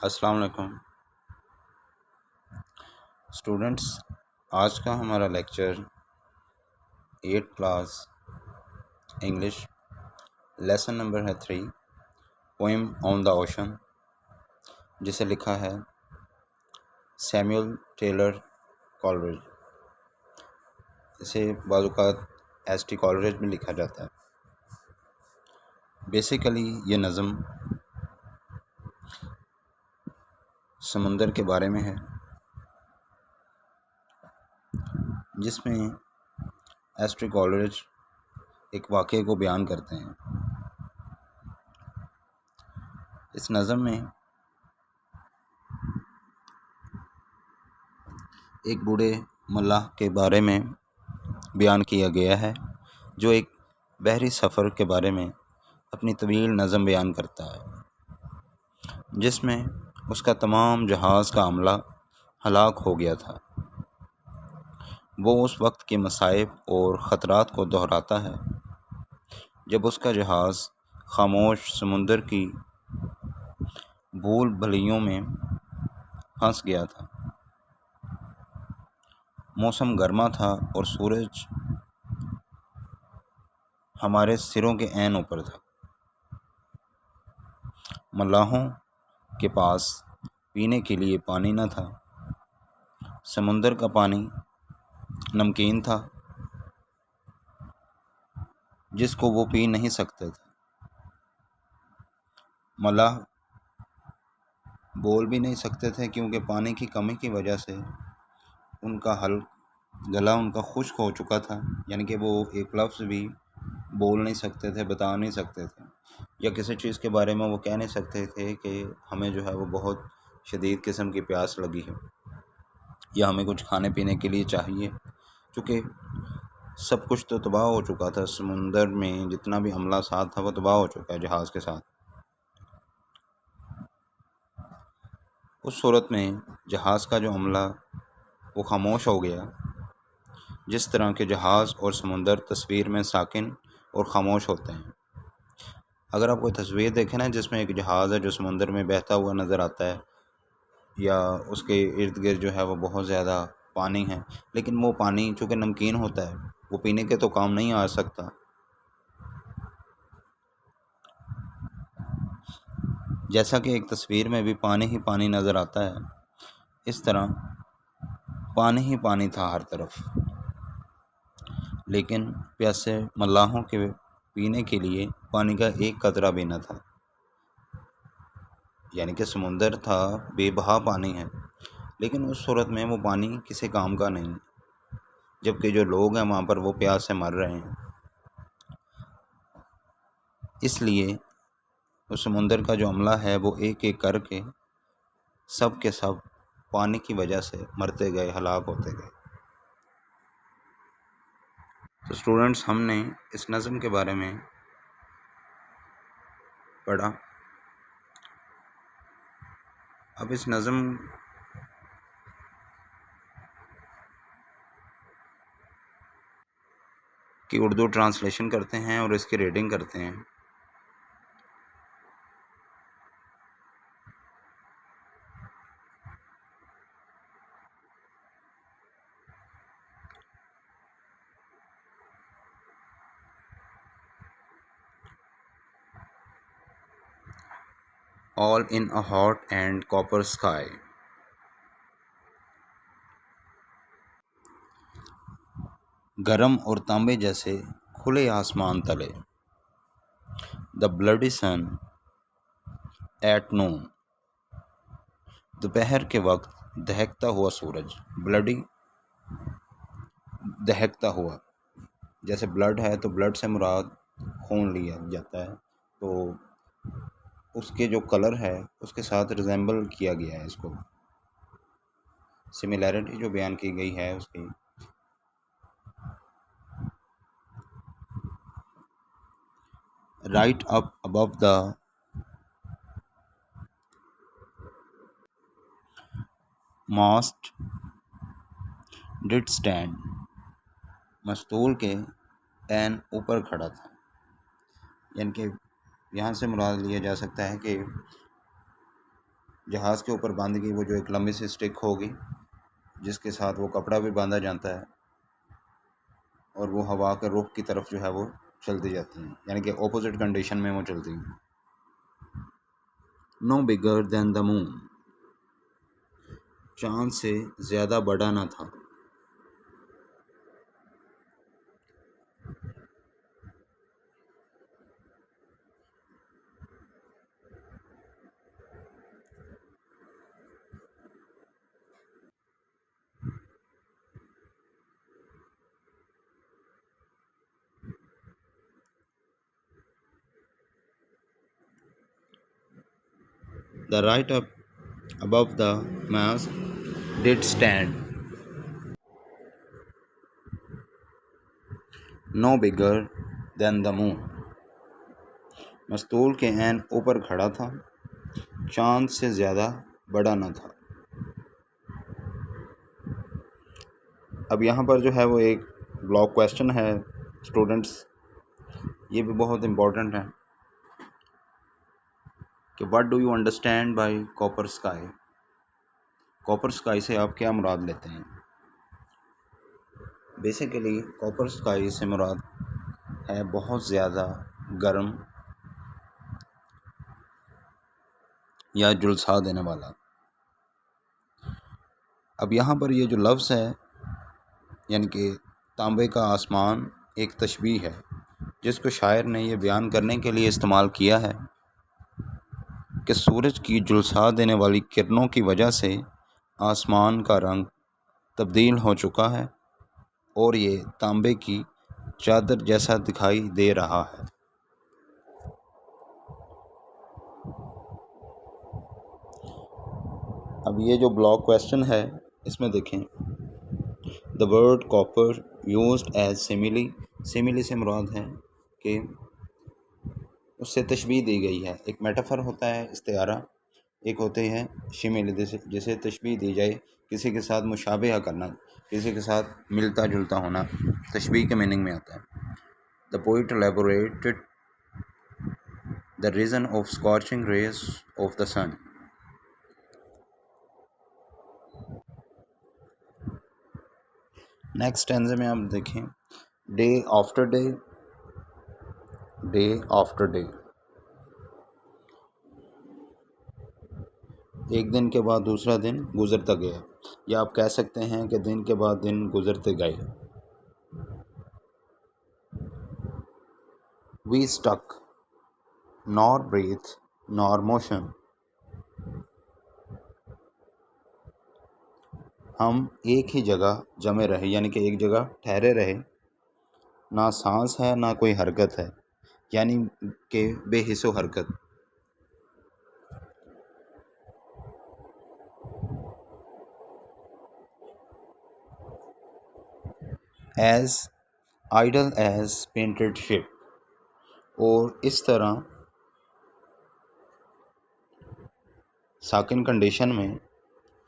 السلام علیکم اسٹوڈنٹس. آج کا ہمارا lecture 8 class English lesson number ہے 3 پوئم آن دا اوشن، جسے لکھا ہے سیموئل ٹیلر کولرج. اسے بعض اوقات ایس ٹی کولرج میں لکھا جاتا ہے. بیسیکلی یہ نظم سمندر کے بارے میں ہے، جس میں ایس ٹی کولرج ایک واقعے کو بیان کرتے ہیں. اس نظم میں ایک بوڑھے ملاح کے بارے میں بیان کیا گیا ہے، جو ایک بحری سفر کے بارے میں اپنی طویل نظم بیان کرتا ہے، جس میں اس کا تمام جہاز کا عملہ ہلاک ہو گیا تھا. وہ اس وقت کے مصائب اور خطرات کو دہراتا ہے جب اس کا جہاز خاموش سمندر کی بھول بھلیوں میں پھنس گیا تھا. موسم گرما تھا اور سورج ہمارے سروں کے عین اوپر تھا. ملاحوں کے پاس پینے کے لیے پانی نہ تھا. سمندر کا پانی نمکین تھا، جس کو وہ پی نہیں سکتے تھے. ملاح بول بھی نہیں سکتے تھے، کیونکہ پانی کی کمی کی وجہ سے ان کا گلا ان کا خشک ہو چکا تھا. یعنی کہ وہ ایک لفظ بھی بول نہیں سکتے تھے، بتا نہیں سکتے تھے، یا کسی چیز کے بارے میں وہ کہہ نہیں سکتے تھے کہ ہمیں جو ہے وہ بہت شدید قسم کی پیاس لگی ہے، یا ہمیں کچھ کھانے پینے کے لیے چاہیے، چونکہ سب کچھ تو تباہ ہو چکا تھا. سمندر میں جتنا بھی عملہ ساتھ تھا وہ تباہ ہو چکا ہے جہاز کے ساتھ. اس صورت میں جہاز کا جو عملہ وہ خاموش ہو گیا، جس طرح کے جہاز اور سمندر تصویر میں ساکن اور خاموش ہوتے ہیں. اگر آپ کوئی تصویر دیکھیں نا جس میں ایک جہاز ہے جو سمندر میں بہتا ہوا نظر آتا ہے، یا اس کے ارد گرد جو ہے وہ بہت زیادہ پانی ہے، لیکن وہ پانی چونکہ نمکین ہوتا ہے وہ پینے کے تو کام نہیں آ سکتا. جیسا کہ ایک تصویر میں بھی پانی ہی پانی نظر آتا ہے، اس طرح پانی ہی پانی تھا ہر طرف، لیکن پیاسے ملاحوں کے پینے کے لیے پانی کا ایک قطرہ بھی نہ تھا. یعنی کہ سمندر تھا، بے بہا پانی ہے، لیکن اس صورت میں وہ پانی کسی کام کا نہیں، جبکہ جو لوگ ہیں وہاں پر وہ پیاس سے مر رہے ہیں. اس لیے اس سمندر کا جو عملہ ہے وہ ایک ایک کر کے سب کے سب پانی کی وجہ سے مرتے گئے، ہلاک ہوتے گئے. تو اسٹوڈنٹس، ہم نے اس نظم کے بارے میں پڑھا. اب اس نظم کی اردو ٹرانسلیشن کرتے ہیں اور اس کی ریڈنگ کرتے ہیں. All in a hot and copper sky. گرم اور تانبے جیسے کھلے آسمان تلے. The bloody sun at noon. دوپہر کے وقت دہکتا ہوا سورج. بلڈی دہکتا ہوا، جیسے بلڈ ہے تو بلڈ سے مراد خون لیا جاتا ہے، تو اس کے جو کلر ہے اس کے ساتھ ریزیمبل کیا گیا ہے، اس کو سملیرٹی جو بیان کی گئی ہے اس کی. Right up above the mast did stand. مستول کے عین اوپر کھڑا تھا. یعنی کہ یہاں سے مراد لیا جا سکتا ہے کہ جہاز کے اوپر باندھ گئی وہ جو ایک لمبی سی اسٹک ہوگی جس کے ساتھ وہ کپڑا بھی باندھا جاتا ہے، اور وہ ہوا کے رخ کی طرف جو ہے وہ چلتی جاتی ہیں، یعنی کہ اپوزٹ کنڈیشن میں وہ چلتی ہیں۔ نو بگر دین دا مون، چاند سے زیادہ بڑا نہ تھا۔ The right up above the mast did stand, no bigger than the moon، مستول کے عین اوپر کھڑا تھا، چاند سے زیادہ بڑا نہ تھا۔ اب یہاں پر جو ہے وہ ایک بلاک کویسچن ہے اسٹوڈنٹس، یہ بھی بہت امپورٹنٹ ہے کہ what do you understand by copper sky, copper sky سے آپ کیا مراد لیتے ہیں؟ بیسیکلی کاپر اسکائی سے مراد ہے بہت زیادہ گرم یا جھلسا دینے والا۔ اب یہاں پر یہ جو لفظ ہے یعنی کہ تانبے کا آسمان ایک تشبیہ ہے جس کو شاعر نے یہ بیان کرنے کے لیے استعمال کیا ہے کہ سورج کی جھلسا دینے والی کرنوں کی وجہ سے آسمان کا رنگ تبدیل ہو چکا ہے اور یہ تانبے کی چادر جیسا دکھائی دے رہا ہے۔ اب یہ جو بلاک کویسچن ہے اس میں دیکھیں، the word copper used as simile, simile سے مراد ہے کہ اس سے تشبیہ دی گئی ہے۔ ایک میٹافر ہوتا ہے استعارہ، ایک ہوتے ہیں شمل جسے تشبیہ دی جائے، کسی کے ساتھ مشابہہ کرنا، کسی کے ساتھ ملتا جلتا ہونا، تشبیہ کے میننگ میں آتا ہے۔ The poet elaborated the reason of scorching rays of the sun, next اسٹینزے میں آپ دیکھیں، day after day, day after day, ایک دن کے بعد دوسرا دن گزرتا گیا، یا آپ کہہ سکتے ہیں کہ دن کے بعد دن گزرتے گئے۔ وی اسٹک نار بریتھ نار موشن، ہم ایک ہی جگہ جمے رہے، یعنی کہ ایک جگہ ٹھہرے رہے، نہ سانس ہے نہ کوئی حرکت ہے، یعنی کہ بے حس و حرکت۔ ایز آئیڈل ایز پینٹڈ شپ، اور اس طرح ساکن کنڈیشن میں،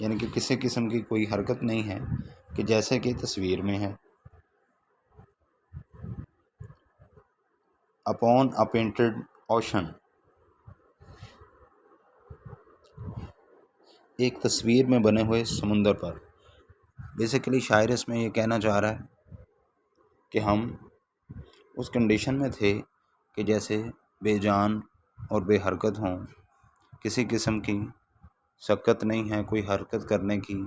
یعنی کہ کسی قسم کی کوئی حرکت نہیں ہے کہ جیسے کہ تصویر میں ہے۔ اپون اے پینٹڈ اوشن، ایک تصویر میں بنے ہوئے سمندر پر۔ بیسیکلی شاعر اس میں یہ کہنا چاہ رہا ہے کہ ہم اس کنڈیشن میں تھے کہ جیسے بے جان اور بے حرکت ہوں، کسی قسم کی سکت نہیں ہے، کوئی حرکت کرنے کی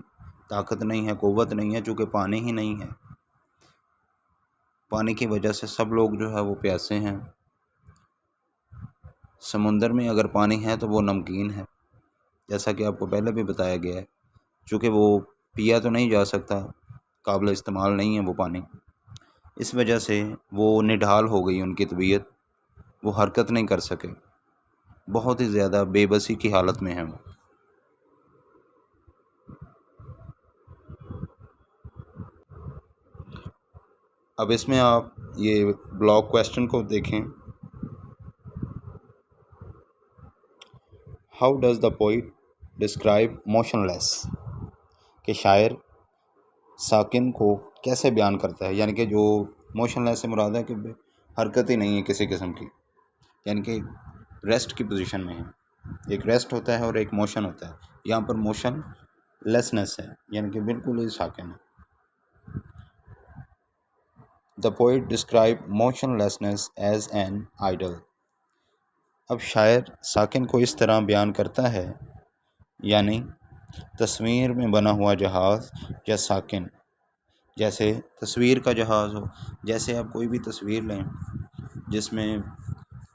طاقت نہیں ہے، قوت نہیں ہے، چونکہ پانی ہی نہیں ہے۔ پانی کی وجہ سے سب لوگ جو ہے وہ پیاسے ہیں۔ سمندر میں اگر پانی ہے تو وہ نمکین ہے، جیسا کہ آپ کو پہلے بھی بتایا گیا ہے، چونکہ وہ پیا تو نہیں جا سکتا، قابل استعمال نہیں ہے وہ پانی، اس وجہ سے وہ نڈھال ہو گئی ان کی طبیعت، وہ حرکت نہیں کر سکے، بہت ہی زیادہ بے بسی کی حالت میں ہیں وہ۔ اب اس میں آپ یہ بلاک کویسچن کو دیکھیں، how does the poet describe motionless, کہ شاعر ساکن کو کیسے بیان کرتا ہے، یعنی کہ جو موشن لیس سے مراد ہے کہ حرکت ہی نہیں ہے کسی قسم کی، یعنی کہ ریسٹ کی پوزیشن میں ہے۔ ایک ریسٹ ہوتا ہے اور ایک موشن ہوتا ہے. یہاں پر موشن لیسنس ہے، یعنی کہ بالکل ہی ساکن ہے. The poet described motionlessness as an idol. اب شاعر ساکن کو اس طرح بیان کرتا ہے، یعنی تصویر میں بنا ہوا جہاز یا ساکن. جیسے تصویر کا جہاز ہو، جیسے آپ کوئی بھی تصویر لیں جس میں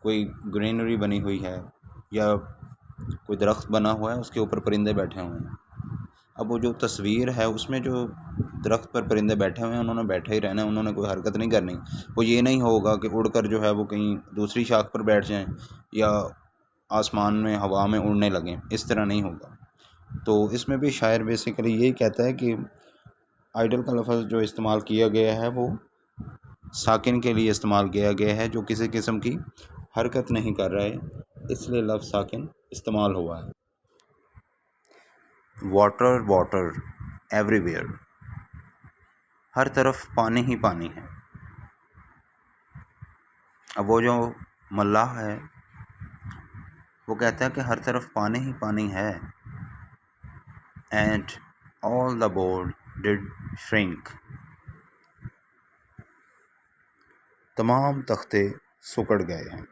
کوئی گرینری بنی ہوئی ہے یا کوئی درخت بنا ہوا ہے، اس کے اوپر پرندے بیٹھے ہوئے ہیں. اب وہ جو تصویر ہے اس میں جو درخت پر پرندے بیٹھے ہوئے ہیں، انہوں نے بیٹھے ہی رہنا ہے، انہوں نے کوئی حرکت نہیں کرنی. وہ یہ نہیں ہوگا کہ اڑ کر جو ہے وہ کہیں دوسری شاخ پر بیٹھ جائیں یا آسمان میں ہوا میں اڑنے لگیں، اس طرح نہیں ہوگا. تو اس میں بھی شاعر بیسیکلی یہی کہتا ہے کہ آئیڈل کا لفظ جو استعمال کیا گیا ہے وہ ساکن کے لیے استعمال کیا گیا ہے، جو کسی قسم کی حرکت نہیں کر رہے، اس لیے لفظ ساکن استعمال ہوا ہے. واٹر واٹر ایوری ویئر، ہر طرف پانی ہی پانی ہے. اب وہ جو ملاح ہے وہ کہتا ہے کہ ہر طرف پانی ہی پانی ہے. And all the board did shrink, تمام تختے سکڑ گئے ہیں.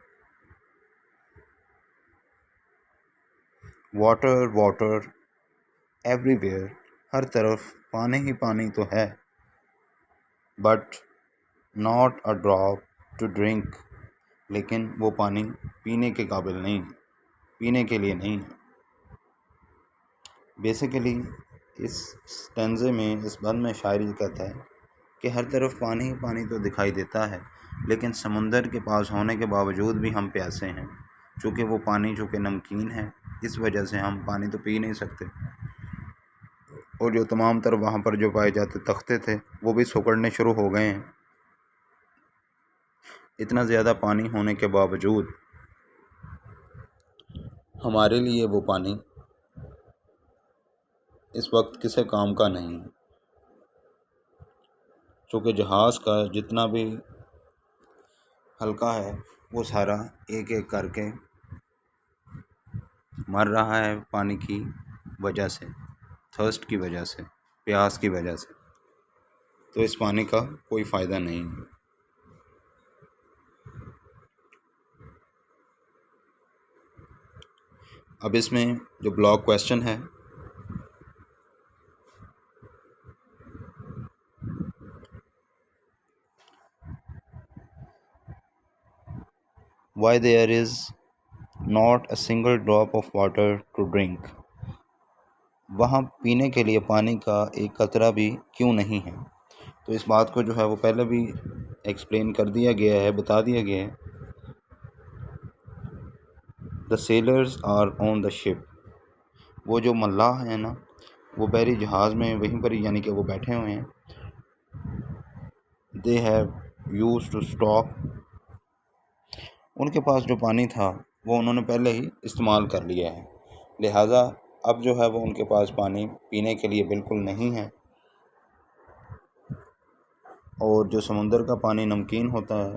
واٹر واٹر ایوری ویئر، ہر طرف پانی ہی پانی تو ہے. But not a drop to drink, لیکن وہ پانی پینے کے قابل نہیں ہے، پینے کے لیے نہیں ہے. بیسیکلی اس سٹینزے میں، اس بند میں شاعر یہ کہتا ہے کہ ہر طرف پانی ہی پانی تو دکھائی دیتا ہے، لیکن سمندر کے پاس ہونے کے باوجود بھی ہم پیاسے ہیں. چونکہ وہ پانی چونکہ نمکین ہے، اس وجہ سے ہم پانی تو پی نہیں سکتے. اور جو تمام تر وہاں پر جو پائے جاتے تختے تھے وہ بھی سکڑنے شروع ہو گئے ہیں. اتنا زیادہ پانی ہونے کے باوجود ہمارے لیے وہ پانی اس وقت کسی کام کا نہیں. چونکہ جہاز کا جتنا بھی ہلکا ہے وہ سارا ایک ایک کر کے مر رہا ہے پانی کی وجہ سے، تھرسٹ کی وجہ سے، پیاس کی وجہ سے. تو اس پانی کا کوئی فائدہ نہیں ہے. اب اس میں جو بلاک کویسچن ہے، why there is not a single drop of water to drink، وہاں پینے کے لیے پانی کا ایک قطرہ بھی کیوں نہیں ہے. تو اس بات کو جو ہے وہ پہلے بھی ایکسپلین کر دیا گیا ہے، بتا دیا گیا ہے. The sailors are on the ship، وہ جو ملاح ہیں نا وہ بحری جہاز میں وہیں پر یعنی کہ وہ بیٹھے ہوئے ہیں. They have used to stock، ان کے پاس جو پانی تھا وہ انہوں نے پہلے ہی استعمال کر لیا ہے، لہٰذا اب جو ہے وہ ان کے پاس پانی پینے کے لیے بالکل نہیں ہے. اور جو سمندر کا پانی نمکین ہوتا ہے،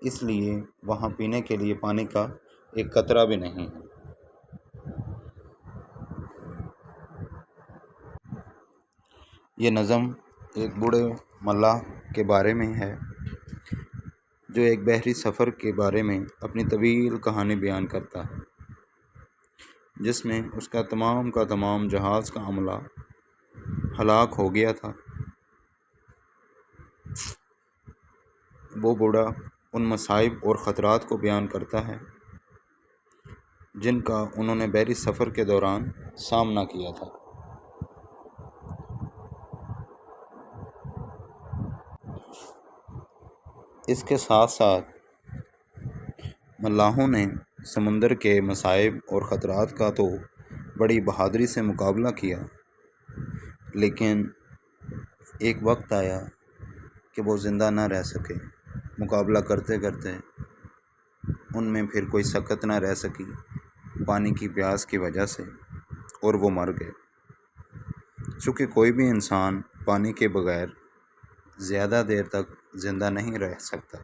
اس لیے وہاں پینے کے لیے پانی کا ایک قطرہ بھی نہیں ہے. یہ نظم ایک بوڑھے ملاح کے بارے میں ہے جو ایک بحری سفر کے بارے میں اپنی طویل کہانی بیان کرتا ہے، جس میں اس کا تمام جہاز کا عملہ ہلاک ہو گیا تھا. وہ بوڑھا ان مصائب اور خطرات کو بیان کرتا ہے جن کا انہوں نے بحری سفر کے دوران سامنا کیا تھا. اس کے ساتھ ساتھ ملاحوں نے سمندر کے مصائب اور خطرات کا تو بڑی بہادری سے مقابلہ کیا، لیکن ایک وقت آیا کہ وہ زندہ نہ رہ سکے. مقابلہ کرتے کرتے ان میں پھر کوئی سکت نہ رہ سکی پانی کی پیاس کی وجہ سے، اور وہ مر گئے. چونکہ کوئی بھی انسان پانی کے بغیر زیادہ دیر تک زندہ نہیں رہ سکتا.